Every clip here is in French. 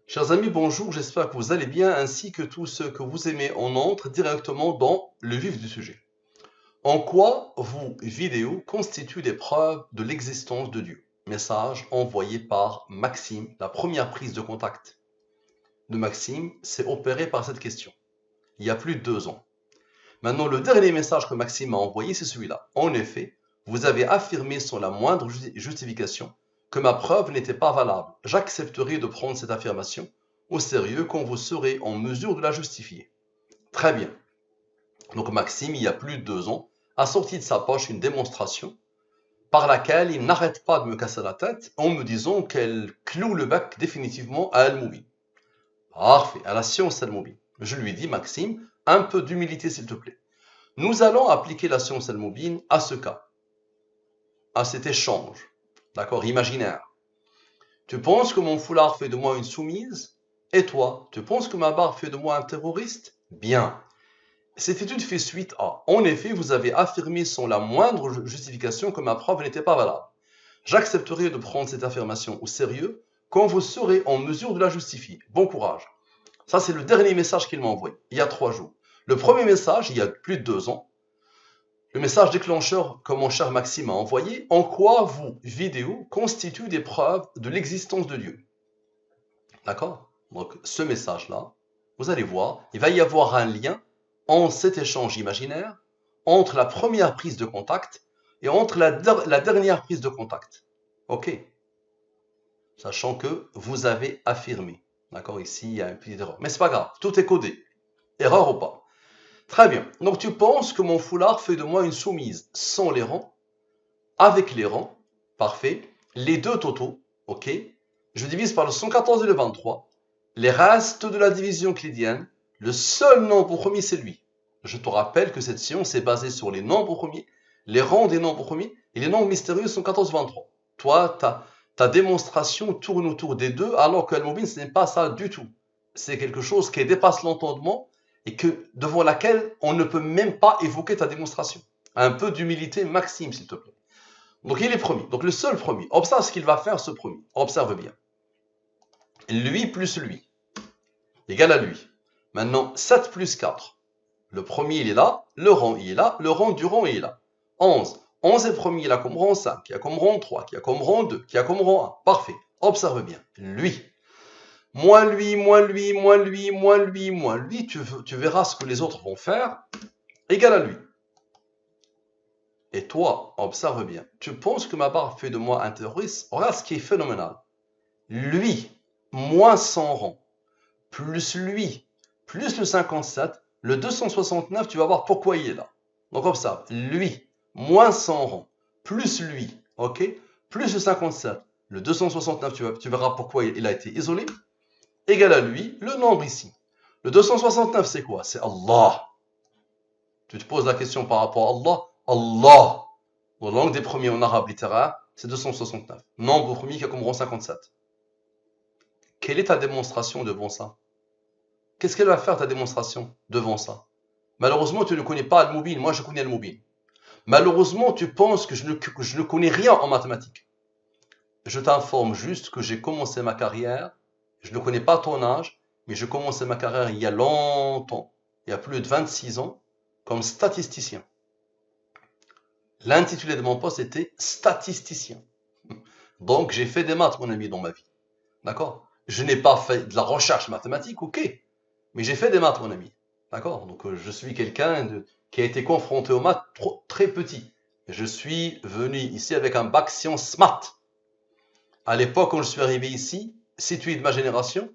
Chers amis, bonjour, j'espère que vous allez bien ainsi que tous ceux que vous aimez. On entre directement dans le vif du sujet. En quoi vos vidéos constituent des preuves de l'existence de Dieu? Message envoyé par Maxime. La première prise de contact de Maxime s'est opérée par cette question, il y a plus de 2 ans. Maintenant, le dernier message que Maxime a envoyé, c'est celui-là. En effet, vous avez affirmé sans la moindre justification que ma preuve n'était pas valable. J'accepterai de prendre cette affirmation au sérieux quand vous serez en mesure de la justifier. Très bien. Donc Maxime, il y a plus de 2 ans, a sorti de sa poche une démonstration par laquelle il n'arrête pas de me casser la tête en me disant qu'elle cloue le bec définitivement à Al-Moubin. Parfait, à la science Al-Moubin. Je lui dis, Maxime, un peu d'humilité s'il te plaît. Nous allons appliquer la science Al-Moubin à ce cas, à cet échange, d'accord, imaginaire. Tu penses que mon foulard fait de moi une soumise? Et toi, tu penses que ma barbe fait de moi un terroriste? Bien. Cette étude fait suite à. En effet, vous avez affirmé sans la moindre justification que ma preuve n'était pas valable. J'accepterai de prendre cette affirmation au sérieux quand vous serez en mesure de la justifier. Bon courage. Ça, c'est le dernier message qu'il m'a envoyé, il y a 3 jours. Le premier message, il y a plus de 2 ans. Le message déclencheur que mon cher Maxime a envoyé, en quoi vos vidéos constituent des preuves de l'existence de Dieu. D'accord? Donc, ce message-là, vous allez voir, il va y avoir un lien entre cet échange imaginaire, entre la première prise de contact et entre la dernière prise de contact. Ok? Sachant que vous avez affirmé. D'accord? Ici, il y a une petite erreur. Mais c'est pas grave, tout est codé. Erreur ou pas. Très bien. Donc, tu penses que mon foulard fait de moi une soumise sans les rangs, avec les rangs, parfait. Les deux totaux, ok? Je divise par le 114 et le 23. Les restes de la division euclidienne, le seul nombre premier, c'est lui. Je te rappelle que cette science est basée sur les nombres premiers, les rangs des nombres premiers et les nombres mystérieux sont 14-23. Toi, ta démonstration tourne autour des deux, alors que Al-Mubin, ce n'est pas ça du tout. C'est quelque chose qui dépasse l'entendement et que, devant laquelle on ne peut même pas évoquer ta démonstration. Un peu d'humilité, Maxime, s'il te plaît. Donc il est premier. Donc le seul premier. Observe ce qu'il va faire, ce premier. Observe bien. Lui plus lui égale à lui. Maintenant, 7 plus 4. Le premier, il est là. Le rang, il est là. Le rang du rang, il est là. 11. 11 est premier, il a comme rang 5, qui a comme rang 3, qui a comme rang 2, qui a comme rang 1. Parfait. Observe bien. Lui. Moins lui, moins lui, moins lui, moins lui, moins lui. Tu verras ce que les autres vont faire. Égal à lui. Et toi, observe bien. Tu penses que ma barre fait de moi un terroriste? Regarde ce qui est phénoménal. Lui, moins 100 rangs, plus lui, plus le 57, le 269, tu vas voir pourquoi il est là. Donc observe, lui, moins 100 rangs, plus lui, ok, plus le 57, le 269, tu verras pourquoi il a été isolé, égal à lui, le nombre ici. Le 269, c'est quoi? C'est Allah. Tu te poses la question par rapport à Allah. Allah, dans la langue des premiers en arabe littéraire, c'est 269. Nombre premier qui a comme rang 57. Quelle est ta démonstration devant ça? Qu'est-ce qu'elle va faire ta démonstration devant ça? Malheureusement, tu ne connais pas Al-Mubin. Moi, je connais Al-Mubin. Malheureusement, tu penses que je ne connais rien en mathématiques. Je t'informe juste que j'ai commencé ma carrière. Je ne connais pas ton âge, mais j'ai commencé ma carrière il y a longtemps, il y a plus de 26 ans, comme statisticien. L'intitulé de mon poste était statisticien. Donc, j'ai fait des maths, mon ami, dans ma vie. D'accord? Je n'ai pas fait de la recherche mathématique, ok. Mais j'ai fait des maths, mon ami. D'accord? Donc, je suis quelqu'un qui a été confronté aux maths très petit. Je suis venu ici avec un bac sciences maths. À l'époque, quand je suis arrivé ici, si tu es de ma génération,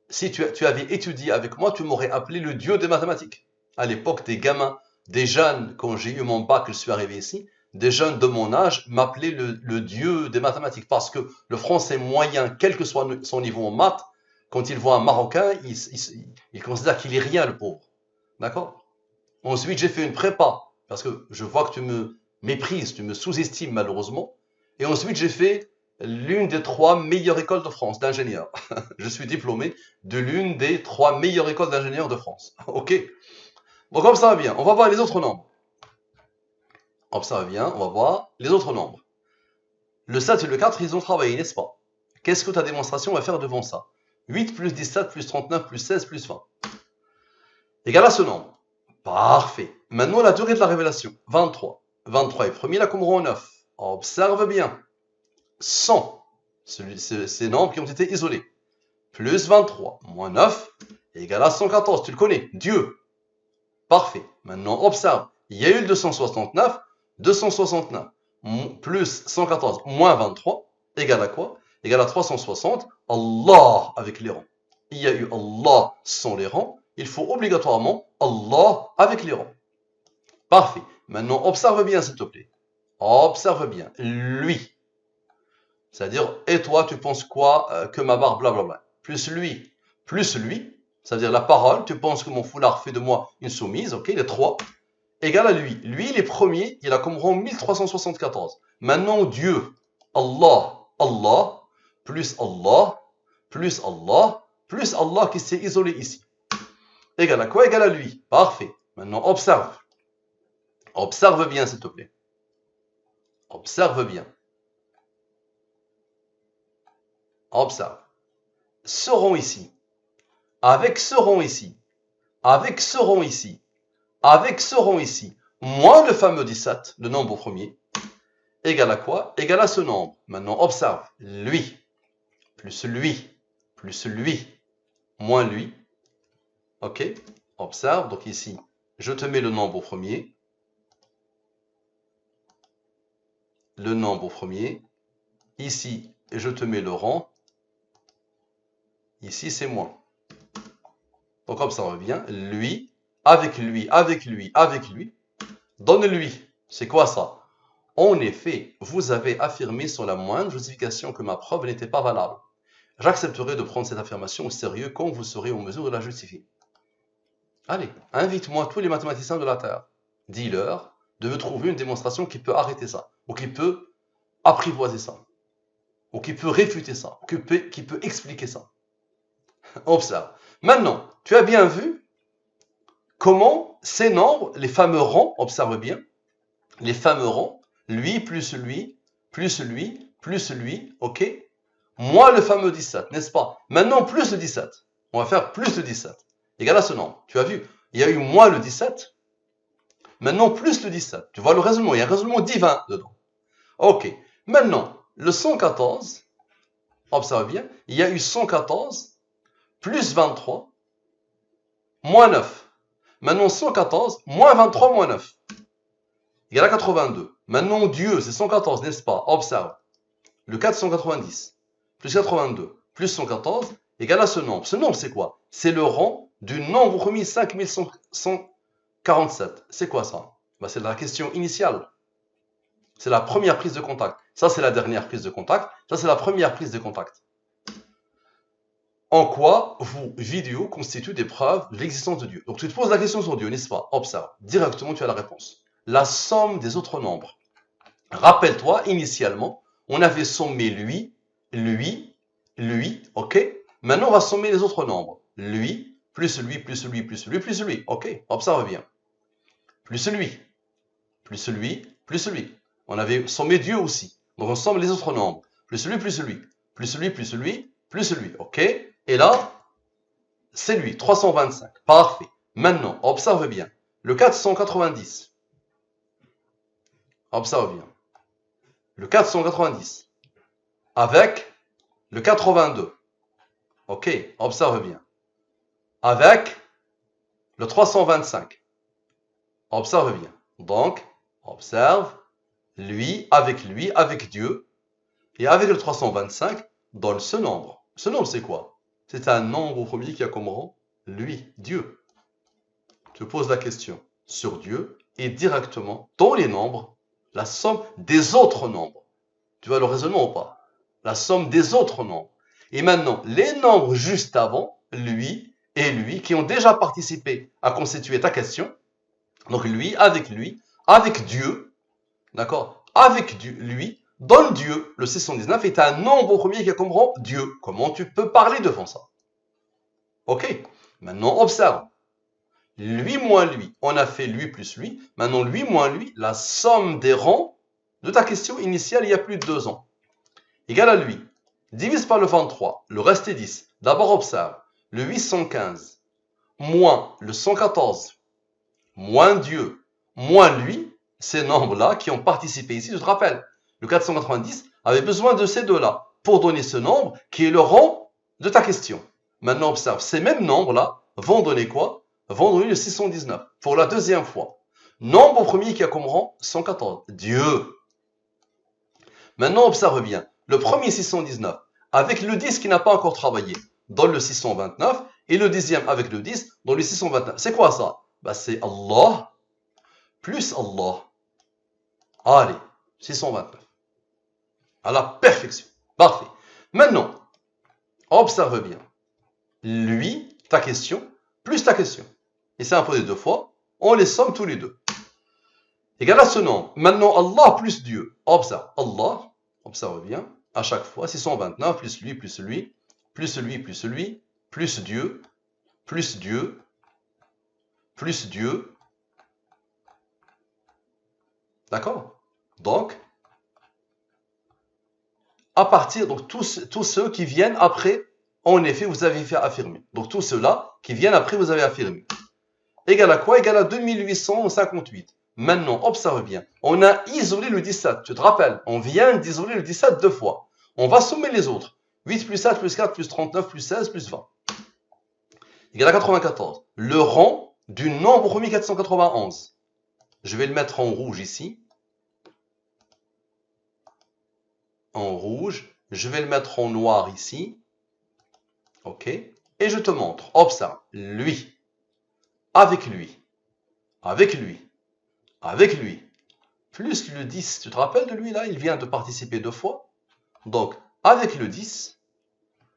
si tu avais étudié avec moi, tu m'aurais appelé le dieu des mathématiques. À l'époque, des gamins, des jeunes, quand j'ai eu mon bac, je suis arrivé ici, des jeunes de mon âge m'appelaient le dieu des mathématiques parce que le français moyen, quel que soit son niveau en maths, quand il voit un Marocain, il considère qu'il est rien, le pauvre. D'accord? Ensuite, j'ai fait une prépa parce que je vois que tu me méprises, tu me sous-estimes malheureusement. Et ensuite, j'ai fait l'une des 3 meilleures écoles de France d'ingénieurs. Je suis diplômé de l'une des 3 meilleures écoles d'ingénieurs de France. Ok? Bon, comme ça va bien, on va voir les autres nombres. Observe bien, on va voir les autres nombres. Le 7 et le 4, ils ont travaillé, n'est-ce pas? Qu'est-ce que ta démonstration va faire devant ça? 8 plus 17 plus 39 plus 16 plus 20. Égal à ce nombre. Parfait. Maintenant, la durée de la révélation. 23. 23 est premier, la commandant 9. Observe bien. 100. Ces nombres qui ont été isolés. Plus 23 moins 9 égale à 114. Tu le connais. Dieu. Parfait. Maintenant, observe. Il y a eu le 269. 269 plus 114 moins 23 égale à quoi? Égale à 360. Allah avec les rangs. Il y a eu Allah sans les rangs. Il faut obligatoirement Allah avec les rangs. Parfait. Maintenant, observe bien, s'il te plaît. Observe bien. Lui. C'est-à-dire, et toi, tu penses quoi que ma barbe, blablabla. Plus lui, ça veut dire la parole, tu penses que mon foulard fait de moi une soumise, ok, les 3, égale à lui. Lui, il est premier, il a comme rang 1374. Maintenant, Dieu, Allah, Allah, plus Allah, plus Allah, plus Allah qui s'est isolé ici. Égale à quoi? Égale à lui. Parfait. Maintenant, observe. Observe bien, s'il te plaît. Observe bien. Observe. Ce rond ici, avec ce rond ici, avec ce rond ici, avec ce rond ici, moins le fameux 17, le nombre premier, égale à quoi? Égale à ce nombre. Maintenant, observe. Lui, plus lui, plus lui, moins lui. Ok? Observe. Donc ici, je te mets le nombre au premier. Le nombre au premier. Ici, je te mets le rang. Ici, c'est moins. Donc, observe bien. Lui, avec lui, avec lui, avec lui. Donne-lui. C'est quoi ça? En effet, vous avez affirmé sans la moindre justification que ma preuve n'était pas valable. J'accepterai de prendre cette affirmation au sérieux quand vous serez en mesure de la justifier. Allez, invite-moi tous les mathématiciens de la Terre. Dis-leur de me trouver une démonstration qui peut arrêter ça, ou qui peut apprivoiser ça, ou qui peut réfuter ça, ou qui peut expliquer ça. Observe. Maintenant, tu as bien vu comment ces nombres, les fameux rangs, observe bien, les fameux rangs, lui plus lui, plus lui, plus lui, ok, moins le fameux 17, n'est-ce pas? Maintenant, plus le 17. On va faire plus le 17. Égal à ce nombre. Tu as vu, il y a eu moins le 17. Maintenant, plus le 17. Tu vois le raisonnement, il y a un raisonnement divin dedans. Ok. Maintenant, le 114, observe bien, il y a eu 114 plus 23 moins 9. Maintenant, 114 moins 23 moins 9. Égal à 82. Maintenant, Dieu, c'est 114, n'est-ce pas? Observe. Le 490 plus 82 plus 114 égale à ce nombre. Ce nombre, c'est quoi? C'est le rang du nombre premier 5147. C'est quoi ça? C'est la question initiale. C'est la première prise de contact. Ça, c'est la dernière prise de contact. Ça, c'est la première prise de contact. En quoi vos vidéos constituent des preuves de l'existence de Dieu? Donc, tu te poses la question sur Dieu, n'est-ce pas? Observe. Directement, tu as la réponse. La somme des autres nombres. Rappelle-toi, initialement, on avait sommé lui, ok? Maintenant, on va sommer les autres nombres. Lui, plus lui, plus lui, plus lui, plus lui, ok? Observe bien. Plus lui, plus lui, plus lui. On avait sommé Dieu aussi. Donc, on somme les autres nombres. Plus lui, plus lui, plus lui, plus lui, plus lui, ok? Et là, c'est lui, 325. Parfait. Maintenant, observe bien. Le 490. Observe bien. Le 490. Avec le 82. Ok, observe bien. Avec le 325. Observe bien. Donc, observe. Lui, avec Dieu. Et avec le 325, donne ce nombre. Ce nombre, c'est quoi? C'est un nombre au premier qui a comme rang lui, Dieu. Tu poses la question sur Dieu et directement, dans les nombres, la somme des autres nombres. Tu vois le raisonnement ou pas? La somme des autres nombres. Et maintenant, les nombres juste avant, lui et lui, qui ont déjà participé à constituer ta question, donc lui, avec Dieu, d'accord? Avec Dieu, lui, donne Dieu, le 619 est un nombre au premier qui a comme rang Dieu. Comment tu peux parler devant ça? Ok, maintenant observe. Lui moins lui, on a fait lui plus lui. Maintenant lui moins lui, la somme des rangs de ta question initiale il y a plus de 2 ans. Égal à lui. Divise par le 23, le reste est 10. D'abord, observe. Le 815 moins le 114 moins Dieu moins lui, ces nombres-là qui ont participé ici, je te rappelle, le 490 avait besoin de ces deux-là pour donner ce nombre qui est le rang de ta question. Maintenant, observe, ces mêmes nombres-là vont donner quoi? Vont donner le 619 pour la deuxième fois. Nombre premier qui a comme rang 114, Dieu. Maintenant, observe bien, le premier 619 avec le 10 qui n'a pas encore travaillé dans le 629 et le deuxième avec le 10 dans le 629. C'est quoi ça? Bah, c'est Allah plus Allah. Allez, 629. À la perfection. Parfait. Maintenant, observe bien. Lui, ta question, plus ta question. Et c'est imposé deux fois. On les somme tous les deux. Égal à ce nombre. Maintenant, Allah plus Dieu. Observe. Allah, observe bien. À chaque fois, 629 plus lui, plus lui, plus lui, plus lui, plus Dieu, plus Dieu, plus Dieu. D'accord? Donc, à partir, donc tous ceux qui viennent après, en effet, vous avez fait affirmer. Donc tous ceux-là qui viennent après, vous avez affirmé. Égal à quoi? Égal à 2858. Maintenant, observe bien. On a isolé le 17. Tu te rappelles? On vient d'isoler le 17 deux fois. On va sommer les autres. 8 plus 7 plus 4 plus 39 plus 16 plus 20. Égal à 94. Le rang du nombre premier 491. Je vais le mettre en rouge ici. En rouge. Je vais le mettre en noir ici. OK. Et je te montre. Observe. Lui. Avec lui. Avec lui. Avec lui. Plus le 10. Tu te rappelles de lui là? Il vient de participer deux fois. Donc, avec le 10,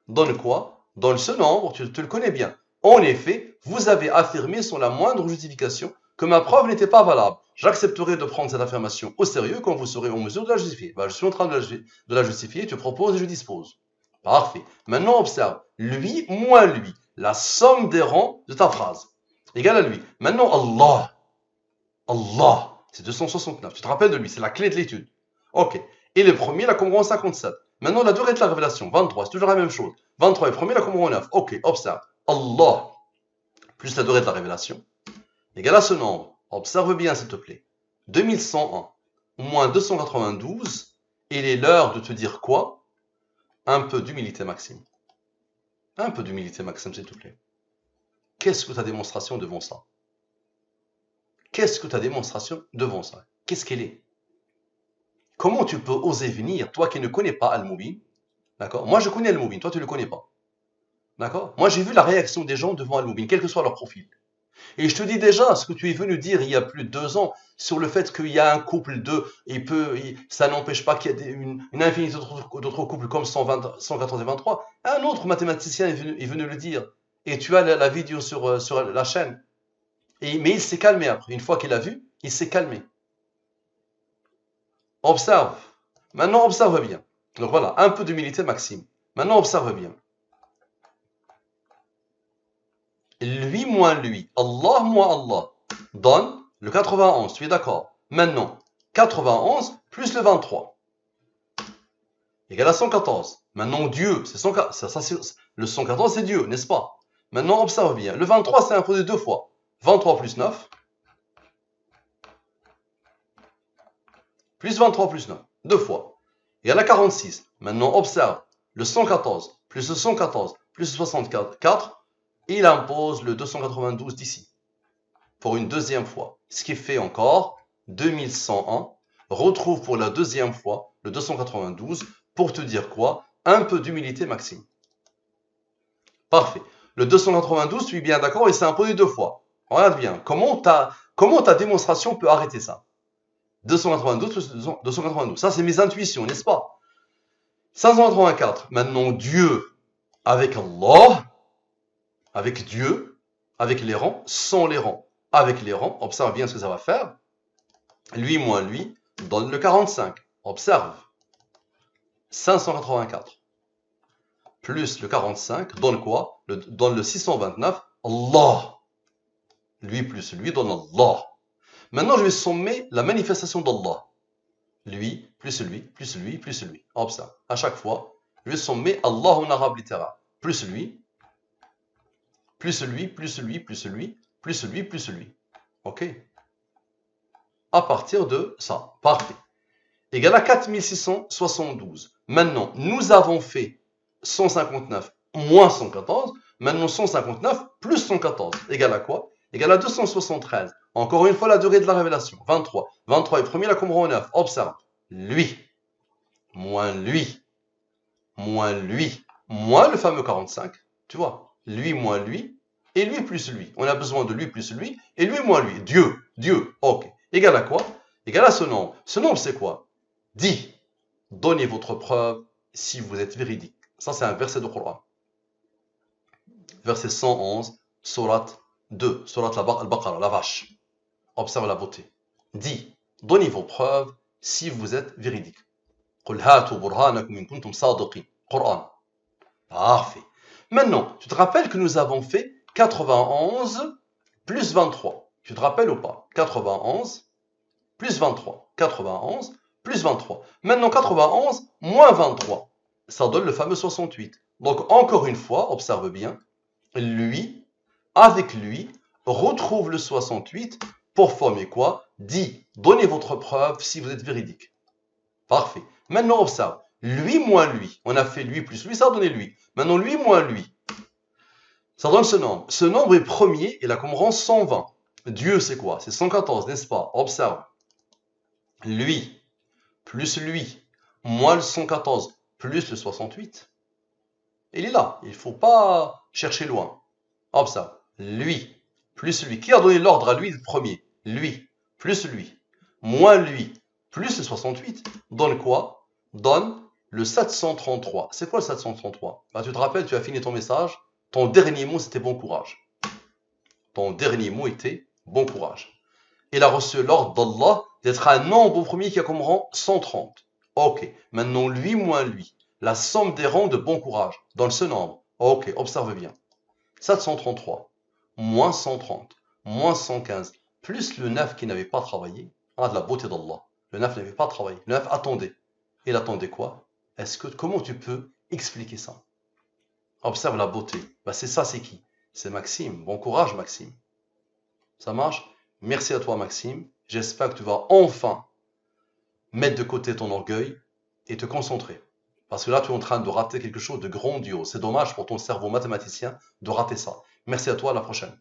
donne quoi? Donne ce nombre, tu le connais bien. En effet, vous avez affirmé sans la moindre justification que ma preuve n'était pas valable. J'accepterai de prendre cette affirmation au sérieux quand vous serez en mesure de la justifier. Ben, je suis en train de la justifier, tu proposes et je dispose. Parfait. Maintenant, observe. Lui moins lui. La somme des rangs de ta phrase. Égale à lui. Maintenant, Allah. Allah. C'est 269. Tu te rappelles de lui, c'est la clé de l'étude. Ok. Et le premier, la comme rang 57. Maintenant, la durée de la révélation, 23. C'est toujours la même chose. 23 et le premier, la comme rang 9. Ok, observe. Allah plus la durée de la révélation égale à ce nombre. Observe bien, s'il te plaît. 2101 moins 292. Il est l'heure de te dire quoi? Un peu d'humilité, Maxime. Un peu d'humilité, Maxime, s'il te plaît. Qu'est-ce que ta démonstration devant ça? Qu'est-ce que ta démonstration devant ça? Qu'est-ce qu'elle est? Comment tu peux oser venir, toi qui ne connais pas Al-Mubin? D'accord? Moi, je connais Al-Mubin, toi, tu ne le connais pas. D'accord? Moi, j'ai vu la réaction des gens devant Al-Mubin, quel que soit leur profil. Et je te dis déjà ce que tu es venu dire il y a plus de 2 ans sur le fait qu'il y a un couple de, ça n'empêche pas qu'il y ait une infinité d'autres couples comme 120, 114 et 23. Un autre mathématicien est venu le dire. Et tu as la vidéo sur la chaîne. Mais il s'est calmé après. Une fois qu'il a vu, il s'est calmé. Observe. Maintenant, observe bien. Donc voilà, un peu d'humilité, Maxime. Maintenant, observe bien. Lui moins lui, Allah moins Allah, donne le 91, tu es d'accord? Maintenant, 91 plus le 23, égale à 114. Maintenant, Dieu, c'est le 114, c'est Dieu, n'est-ce pas? Maintenant, observe bien. Le 23, c'est imposé deux fois. 23 plus 9, plus 23 plus 9, deux fois. Égale à 46. Maintenant, observe. Le 114 plus le 114 plus le 64, il impose le 292 d'ici. Pour une deuxième fois. Ce qui fait encore 2101. Retrouve pour la deuxième fois le 292 pour te dire quoi? Un peu d'humilité, Maxime. Parfait. Le 292, tu es bien d'accord, il s'est imposé deux fois. Regarde bien. Comment ta démonstration peut arrêter ça? 292 plus 292. Ça, c'est mes intuitions, n'est-ce pas? 584. Maintenant, Dieu avec Allah, avec Dieu, avec les rangs, sans les rangs. Avec les rangs, observe bien ce que ça va faire. Lui moins lui donne le 45. Observe. 584 plus le 45 donne quoi? Donne le 629. Allah. Lui plus lui donne Allah. Maintenant, je vais sommer la manifestation d'Allah. Lui plus lui plus lui plus lui. Observe. À chaque fois, je vais sommer Allah en arabe littéral. plus lui, plus lui, plus lui, plus lui, plus lui, plus lui. Ok? À partir de ça. Parfait. Égal à 4672. Maintenant, nous avons fait 159 moins 114. Maintenant, 159 plus 114. Égal à quoi? Égal à 273. Encore une fois, la durée de la révélation. 23. 23 est premier, la Qumran 9. Observe. Lui, moins lui, moins lui, moins le fameux 45. Tu vois? Lui moins lui, et lui plus lui. On a besoin de lui plus lui, et lui moins lui. Dieu, Dieu. Ok. Égal à quoi? Égal à ce nombre. Ce nombre, c'est quoi? 10. Donnez votre preuve si vous êtes véridique. Ça, c'est un verset du Coran. Verset 111, Surat 2, Surat al-Baqarah, la vache. Observe la beauté. Dis, donnez vos preuves si vous êtes véridique. Qul hatu burhanakum in kuntum sadiqin. Coran. Parfait. Maintenant, tu te rappelles que nous avons fait 91 plus 23. Tu te rappelles ou pas? 91 plus 23. 91 plus 23. Maintenant, 91 moins 23. Ça donne le fameux 68. Donc, encore une fois, observe bien, lui, avec lui, retrouve le 68 pour former quoi? Dit, donnez votre preuve si vous êtes véridique. Parfait. Maintenant, observe. Lui moins lui. On a fait lui plus lui, ça a donné lui. Maintenant, lui moins lui. Ça donne ce nombre. Ce nombre est premier et la Qumran 120. Dieu, c'est quoi? C'est 114, n'est-ce pas? Observe. Lui plus lui moins le 114 plus le 68. Il est là. Il ne faut pas chercher loin. Observe. Lui plus lui. Qui a donné l'ordre à lui le premier? Lui plus lui moins lui plus le 68 donne quoi? Donne le 733. C'est quoi le 733? Tu te rappelles, tu as fini ton message. Ton dernier mot, c'était bon courage. Ton dernier mot était bon courage. Il a reçu l'ordre d'Allah d'être un nombre au premier qui a comme rang 130. Ok. Maintenant, lui moins lui. La somme des rangs de bon courage. Donne ce nombre. Ok. Observe bien. 733 moins 130 moins 115 plus le 9 qui n'avait pas travaillé. Ah, de la beauté d'Allah. Le 9 n'avait pas travaillé. Le 9 attendait. Il attendait quoi? Comment tu peux expliquer ça? Observe la beauté. C'est ça, c'est qui? C'est Maxime. Bon courage, Maxime. Ça marche? Merci à toi, Maxime. J'espère que tu vas enfin mettre de côté ton orgueil et te concentrer. Parce que là, tu es en train de rater quelque chose de grandiose. C'est dommage pour ton cerveau mathématicien de rater ça. Merci à toi, à la prochaine.